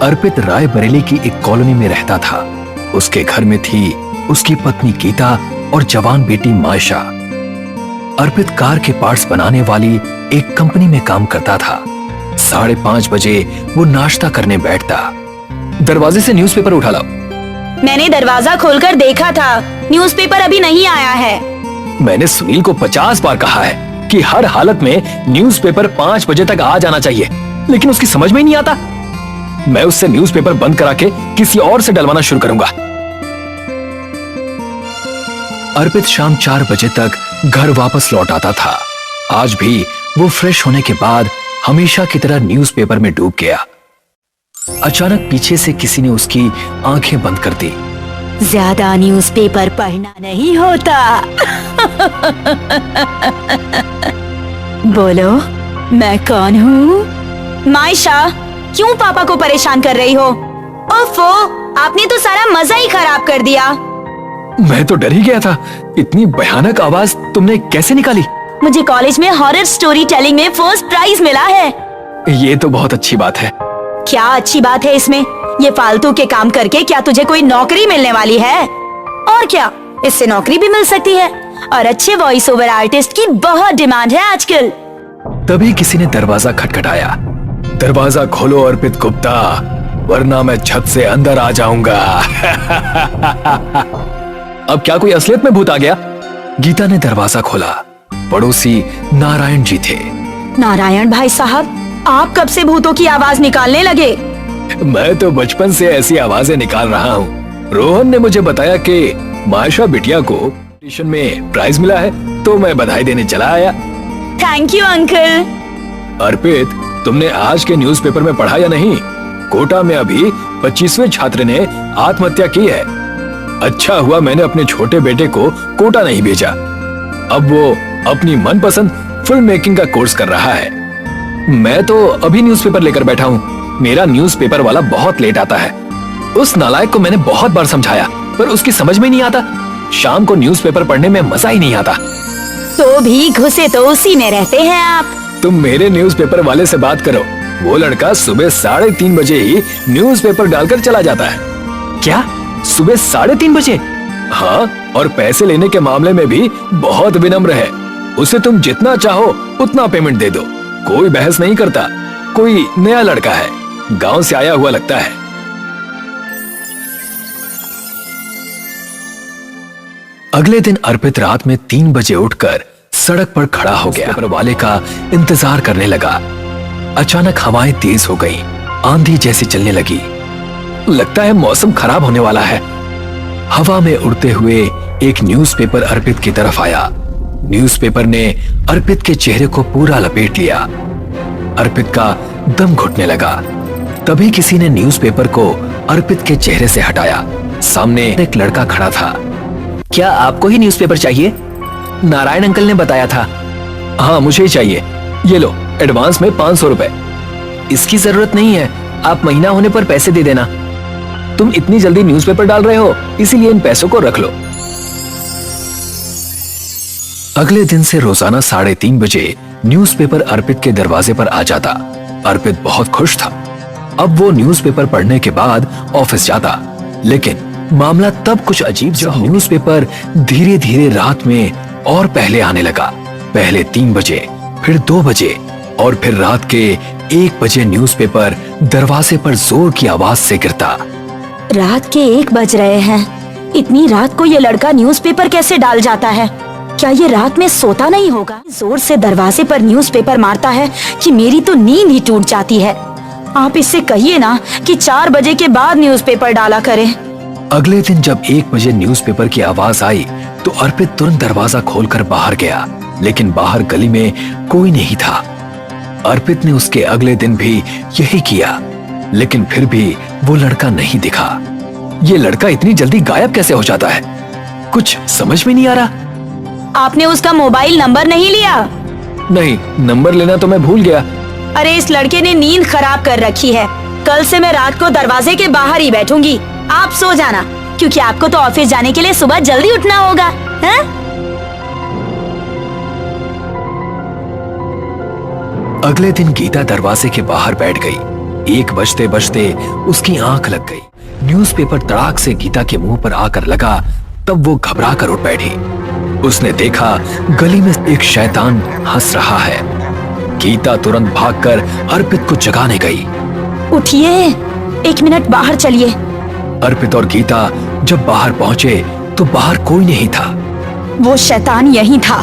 अर्पित रायबरेली की एक कॉलोनी में रहता था। उसके घर में थी उसकी पत्नी गीता और जवान बेटी मायशा। अर्पित कार के पार्ट्स बनाने वाली एक कंपनी में काम करता था। 5:30 बजे वो नाश्ता करने बैठता। दरवाजे से न्यूज़पेपर उठा लाओ। मैंने दरवाजा खोलकर देखा था, न्यूज़पेपर अभी नहीं आया है। मैंने सुनील को 50 बार कहा है कि हर हालत में न्यूज़पेपर 5 बजे तक आ जाना चाहिए, लेकिन उसकी समझ में ही नहीं आता। मैं उससे न्यूज़पेपर बंद करा के किसी और से डलवाना शुरू करूंगा। अर्पित शाम 4 बजे तक घर वापस लौट आता था। आज भी वो फ्रेश होने के बाद हमेशा की तरह न्यूज़पेपर में डूब गया। अचानक पीछे से किसी ने उसकी आंखें बंद कर दी। ज्यादा न्यूज़पेपर पढ़ना नहीं होता। बोलो, मैं कौन हूँ? मायशा, क्यों पापा को परेशान कर रही हो? ओफो, आपने तो सारा मजा ही खराब कर दिया। मैं तो डर ही गया था। इतनी भयानक आवाज तुमने कैसे निकाली? मुझे कॉलेज में हॉरर स्टोरी टेलिंग में फर्स्ट प्राइज मिला है। ये तो बहुत अच्छी बात है। क्या अच्छी बात है इसमें? ये फालतू के काम करके क्या तुझे कोई नौकरी मिलने वाली है? और क्या, इससे नौकरी भी मिल सकती है और अच्छे वॉइस ओवर आर्टिस्ट की बहुत डिमांड है आजकल। तभी किसी ने दरवाजा खटखटाया। दरवाजा खोलो अर्पित गुप्ता, वरना मैं छत से अंदर आ जाऊंगा। अब क्या कोई असलियत में भूत आ गया? गीता ने दरवाजा खोला। पड़ोसी नारायण जी थे। नारायण भाई साहब, आप कब से भूतों की आवाज निकालने लगे? मैं तो बचपन से ऐसी आवाजें निकाल रहा हूँ। रोहन ने मुझे बताया कि मायशा बिटिया को कॉम्पिटिशन में प्राइज मिला है, तो मैं बधाई देने चला आया। Thank you uncle. अर्पित, तुमने आज के न्यूज़पेपर में पढ़ा या नहीं? कोटा में अभी 25वें छात्र ने आत्महत्या की है। अच्छा हुआ मैंने अपने छोटे बेटे को कोटा नहीं भेजा। अब वो अपनी मनपसंद फिल्म मेकिंग का कोर्स कर रहा है। मैं तो अभी न्यूज़पेपर लेकर बैठा हूँ। मेरा न्यूज़पेपर वाला बहुत लेट आता है। उस नालायक को मैंने बहुत बार समझाया, पर उसकी समझ में नहीं आता। शाम को न्यूज़पेपर पढ़ने में मजा ही नहीं आता। तो भी घुसे तो उसी में रहते हैं आप। तुम मेरे न्यूज़पेपर वाले से बात करो। वो लड़का सुबह 3:30 बजे ही न्यूज़पेपर डालकर चला जाता है। क्या? सुबह 3:30 बजे? हाँ, और पैसे लेने के मामले में भी बहुत विनम्र है। उसे तुम जितना चाहो उतना पेमेंट दे दो, कोई बहस नहीं करता। कोई नया लड़का है, गांव से आया हुआ लगता है। अगले दिन अर्पित रात में 3 बजे उठकर सड़क पर खड़ा हो गया। न्यूज़पेपर वाले का इंतजार करने लगा। अचानक हवाएं तेज हो गईं, आंधी जैसी चलने लगी। लगता है मौसम खराब होने वाला है। हवा में उड़ते हुए एक न्यूज़पेपर अर्पित की तरफ आया। न्यूज़पेपर ने अर्पित के चेहरे को पूरा लपेट लिया। अर्पित का दम घुटने लगा। तभी किसी ने न्यूज़पेपर को अर्पित के चेहरे से हटाया। सामने एक लड़का खड़ा था। क्या आपको ही न्यूज़पेपर चाहिए? नारायण अंकल ने बताया था। हाँ, मुझे ही चाहिए। ये लो, एडवांस में 500 रुपए। इसकी जरूरत नहीं है, आप महीना होने पर पैसे दे देना। तुम इतनी जल्दी न्यूज़पेपर डाल रहे हो, इसीलिए इन पैसों को रख लो। अगले दिन से रोजाना 3:30 बजे न्यूज़पेपर अर्पित के दरवाजे पर आ जाता। अर्पित बहुत खुश था। अब वो न्यूज़पेपर पढ़ने के बाद ऑफिस जाता, लेकिन मामला तब कुछ अजीब सा न्यूज़पेपर धीरे धीरे रात में और पहले आने लगा। पहले 3 बजे, फिर 2 बजे और फिर रात के 1 बजे न्यूज़पेपर दरवाजे पर जोर की आवाज से गिरता। रात के 1 बज रहे हैं। इतनी रात को ये लड़का न्यूज़पेपर कैसे डाल जाता है? क्या ये रात में सोता नहीं होगा? जोर से दरवाजे पर न्यूज़पेपर मारता है कि मेरी तो नींद ही टूट जाती है। आप इससे कहिए ना कि 4 बजे के बाद न्यूज़पेपर डाला करें। अगले दिन जब 1 बजे न्यूज़पेपर की आवाज आई तो अर्पित तुरंत दरवाजा खोलकर बाहर गया, लेकिन बाहर गली में कोई नहीं था। अर्पित ने उसके अगले दिन भी यही किया, लेकिन फिर भी वो लड़का नहीं दिखा। ये लड़का इतनी जल्दी गायब कैसे हो जाता है? कुछ समझ में नहीं आ रहा। आपने उसका मोबाइल नंबर नहीं लिया? नहीं, नंबर लेना तो मैं भूल गया। अरे इस लड़के ने नींद खराब कर रखी है। कल से मैं रात को दरवाजे के बाहर ही बैठूंगी। आप सो जाना, क्योंकि आपको तो ऑफिस जाने के लिए सुबह जल्दी उठना होगा, हैं? अगले दिन गीता दरवाजे के बाहर बैठ गई। 1 बजते बजते उसकी आंख लग गई। न्यूज़पेपर तड़ाक से गीता के मुंह पर आकर लगा, तब वो घबरा कर उठ बैठी। उसने देखा गली में एक शैतान हंस रहा है। गीता तुरंत भागकर अर्पित को जगाने गई। उठिए, 1 मिनट बाहर चलिए। अर्पित और गीता जब बाहर पहुंचे तो बाहर कोई नहीं था। वो शैतान यही था।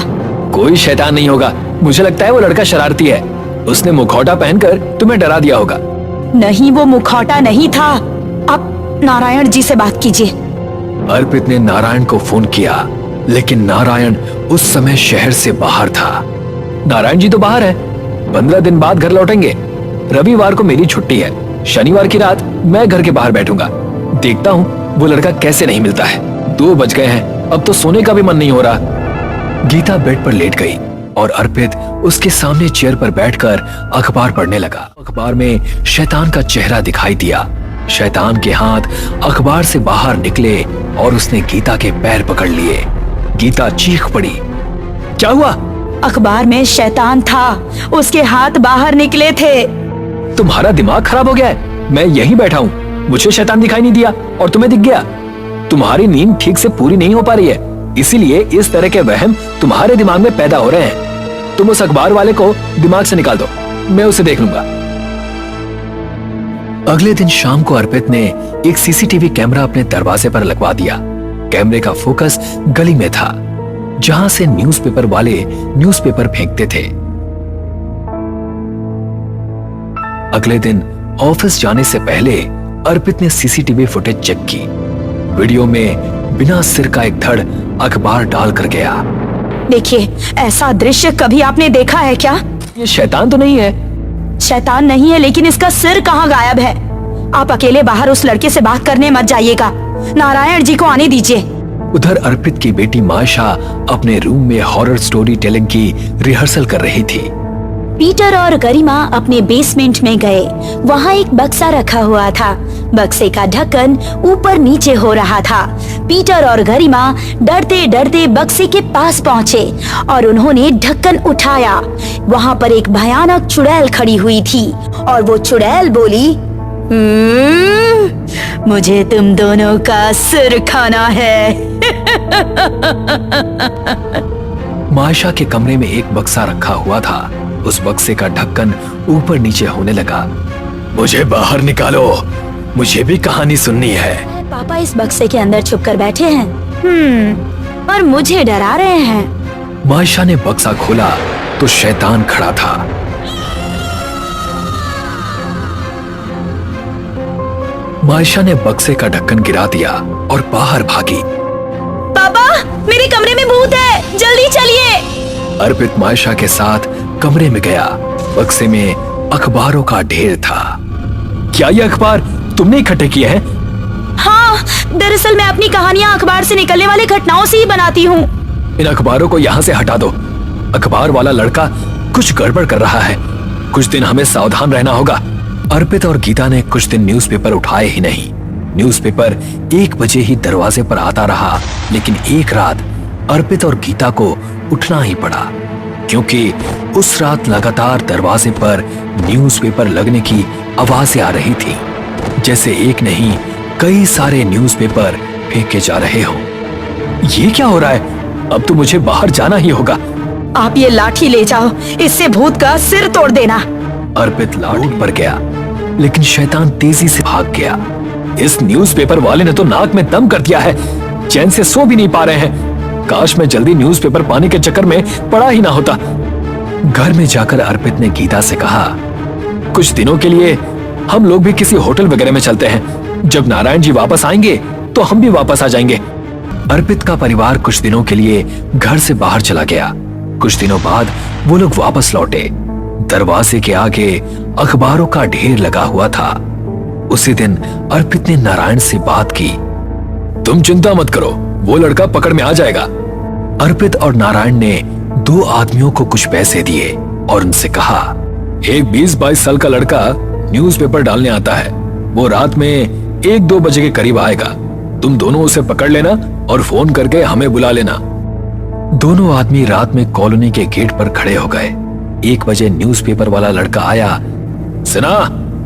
कोई शैतान नहीं होगा, मुझे लगता है वो लड़का शरारती है। उसने मुखौटा पहनकर तुम्हें डरा दिया होगा। नहीं, वो मुखौटा नहीं था। आप नारायण जी से बात कीजिए। अर्पित ने नारायण को फोन किया, लेकिन नारायण उस समय शहर से बाहर था। नारायण जी तो बाहर है, 15 दिन बाद घर लौटेंगे। रविवार को मेरी छुट्टी है, शनिवार की रात मैं घर के बाहर बैठूंगा। देखता हूँ वो लड़का कैसे नहीं मिलता है। 2 बज गए हैं, अब तो सोने का भी मन नहीं हो रहा। गीता बेड पर लेट गई और अर्पित उसके सामने चेयर पर बैठकर अखबार पढ़ने लगा। अखबार में शैतान का चेहरा दिखाई दिया। शैतान के हाथ अखबार से बाहर निकले और उसने गीता के पैर पकड़ लिए। गीता चीख पड़ी। क्या हुआ? अखबार में शैतान था, उसके हाथ बाहर निकले थे। तुम्हारा दिमाग खराब हो गया है? मैं यहीं बैठा हूँ, मुझे शैतान दिखाई नहीं दिया और तुम्हें दिख गया। तुम्हारी नींद ठीक से पूरी नहीं हो पा रही है, इसीलिए इस तरह के वहम तुम्हारे दिमाग में पैदा हो रहे हैं। तुम उस अखबार वाले को दिमाग से निकाल दो, मैं उसे देख लूंगा। अगले दिन शाम को अर्पित ने एक सीसीटीवी कैमरा अपने दरवाजे पर लगवा दिया। कैमरे का फोकस गली में था, जहां से न्यूज़पेपर वाले न्यूज़पेपर फेंकते थे। अगले दिन ऑफिस जाने से पहले अर्पित ने सीसीटीवी फुटेज चेक की। वीडियो में बिना सिर का एक धड़ अखबार डाल कर गया। देखिए, ऐसा दृश्य कभी आपने देखा है क्या? ये शैतान तो नहीं है। शैतान नहीं है, लेकिन इसका सिर कहाँ गायब है? आप अकेले बाहर उस लड़के से बात करने मत जाइएगा, नारायण जी को आने दीजिए। उधर अर्पित की बेटी मायशा अपने रूम में हॉरर स्टोरी टेलिंग की रिहर्सल कर रही थी। पीटर और गरिमा अपने बेसमेंट में गए। वहाँ एक बक्सा रखा हुआ था। बक्से का ढक्कन ऊपर नीचे हो रहा था। पीटर और गरिमा डरते डरते बक्से के पास पहुँचे और उन्होंने ढक्कन उठाया। वहाँ पर एक भयानक चुड़ैल खड़ी हुई थी और वो चुड़ैल बोली, मुझे तुम दोनों का सिर खाना है। मायशा के कमरे में एक बक्सा रखा हुआ था। उस बक्से का ढक्कन ऊपर नीचे होने लगा। मुझे बाहर निकालो, मुझे भी कहानी सुननी है। पापा इस बक्से के अंदर छुप कर बैठे हैं और मुझे डरा रहे हैं। मायशा ने बक्सा खोला तो शैतान खड़ा था। मायशा ने बक्से का ढक्कन गिरा दिया और बाहर भागी। पापा, मेरे कमरे में भूत है, जल्दी चलिए। अर्पित मायशा के साथ कमरे में गया। बक्से में अखबारों का ढेर था। क्या ये अखबार तुमने इकट्ठे किए हैं? हाँ, दरअसल मैं अपनी कहानियाँ अखबार से निकलने वाली घटनाओं से ही बनाती हूँ। इन अखबारों को यहाँ से हटा दो। अखबार वाला लड़का कुछ गड़बड़ कर रहा है। कुछ दिन हमें सावधान रहना होगा। अर्पित और गीता ने कुछ दिन न्यूज़पेपर उठाए ही नहीं। न्यूज़पेपर 1 बजे ही दरवाजे पर आता रहा, लेकिन एक रात अर्पित और गीता को उठना ही पड़ा, क्योंकि उस रात लगातार दरवाजे पर न्यूज़पेपर लगने की आवाजें आ रही थी, जैसे एक नहीं कई सारे न्यूज़पेपर फेंके जा रहे हो। ये क्या हो रहा है? अब तो मुझे बाहर जाना ही होगा। आप ये लाठी ले जाओ, इससे भूत का सिर तोड़ देना। अर्पित लाठी पर गया, लेकिन शैतान तेजी से भाग गया। इस न्यूज़पेपर वाले ने तो नाक में दम कर दिया है, चैन से सो भी नहीं पा रहे हैं। काश मैं जल्दी न्यूज़पेपर पाने के चक्कर में पड़ा ही ना होता। घर में जाकर अर्पित ने गीता से कहा, कुछ दिनों के लिए हम लोग भी किसी होटल वगैरह में चलते हैं। जब नारायण जी वापस आएंगे तो हम भी वापस आ जाएंगे। अर्पित का परिवार कुछ दिनों के लिए घर से बाहर चला गया। कुछ दिनों बाद वो लोग वापस लौटे। दरवाजे के आगे अखबारों का ढेर लगा हुआ था। उसी दिन अर्पित ने नारायण से बात की। तुम चिंता मत करो, वो लड़का पकड़ में आ जाएगा। अर्पित और नारायण ने 2 आदमियों को कुछ पैसे दिए और उनसे कहा, एक 20-22 साल का लड़का न्यूज़पेपर डालने आता है। वो रात में 1-2 बजे के करीब आएगा। तुम दोनों उसे पकड़ लेना और फोन करके हमें बुला लेना। दोनों आदमी रात में कॉलोनी के गेट पर खड़े हो गए। 1 बजे न्यूज़पेपर वाला लड़का आया। सिन्हा,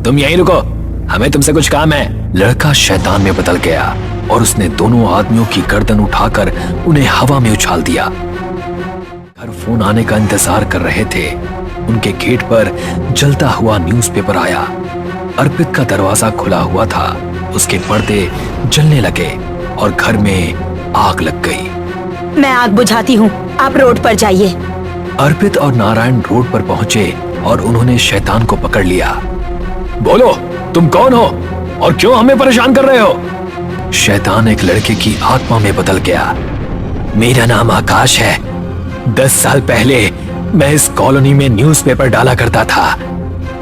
तुम यहीं रुको, हमें तुमसे कुछ काम है। लड़का शैतान में बदल गया और उसने दोनों आदमियों की गर्दन उठाकर उन्हें हवा में उछाल दिया। घर फोन आने का इंतजार कर रहे थे। उनके गेट पर जलता हुआ न्यूज़पेपर आया। अर्पित का दरवाजा खुला हुआ था, उसके पर्दे जलने लगे और घर में आग लग गई। मैं आग बुझाती हूँ, आप रोड पर जाइए। अर्पित और नारायण रोड पर पहुंचे और उन्होंने शैतान को पकड़ लिया। बोलो, तुम कौन हो और क्यों हमें परेशान कर रहे हो? शैतान एक लड़के की आत्मा में बदल गया। मेरा नाम आकाश है। 10 साल पहले मैं इस कॉलोनी में न्यूज़पेपर डाला करता था।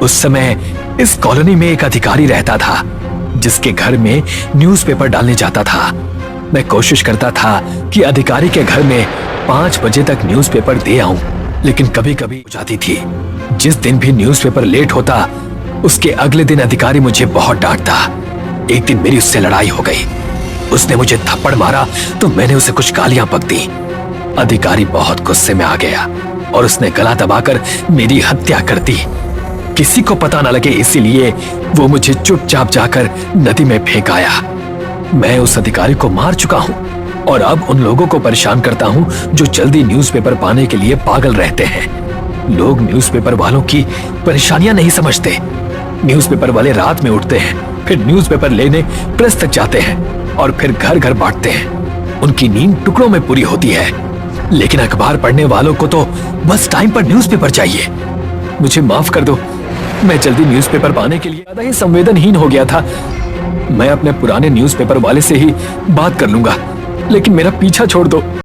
उस समय इस कॉलोनी में एक अधिकारी रहता था जिसके घर में न्यूज़पेपर डालने जाता था। मैं कोशिश करता था कि अधिकारी के घर में 5 बजे तक न्यूज़पेपर दे आऊं, लेकिन कभी कभी हो जाती थी। जिस दिन भी न्यूज़पेपर लेट होता, उसके अगले दिन अधिकारी मुझे बहुत डांटता। एक दिन मेरी उससे लड़ाई हो गई। उसने मुझे थप्पड़ मारा तो मैंने उसे कुछ गालियां बक दी। अधिकारी बहुत गुस्से में आ गया और उसने गला दबाकर मेरी हत्या कर दी। किसी को पता न लगे इसीलिए वो मुझे चुपचाप जाकर नदी में फेंक आया। मैं उस अधिकारी को मार चुका हूं और अब उन लोगों को परेशान करता हूं जो जल्दी न्यूज़पेपर पाने के लिए पागल रहते हैं। लोग न्यूज़पेपर वालों की परेशानियां नहीं समझते। न्यूज़पेपर वाले रात में उठते हैं, फिर न्यूज़पेपर लेने प्रेस तक जाते हैं और फिर घर घर बांटते हैं। उनकी नींद टुकड़ों में पूरी होती है, लेकिन अखबार पढ़ने वालों को तो बस टाइम पर न्यूज़पेपर चाहिए। मुझे माफ कर दो, मैं जल्दी न्यूज़पेपर पाने के लिए ज्यादा ही संवेदनहीन हो गया था। मैं अपने पुराने न्यूज़पेपर वाले से ही बात कर लूंगा, लेकिन मेरा पीछा छोड़ दो।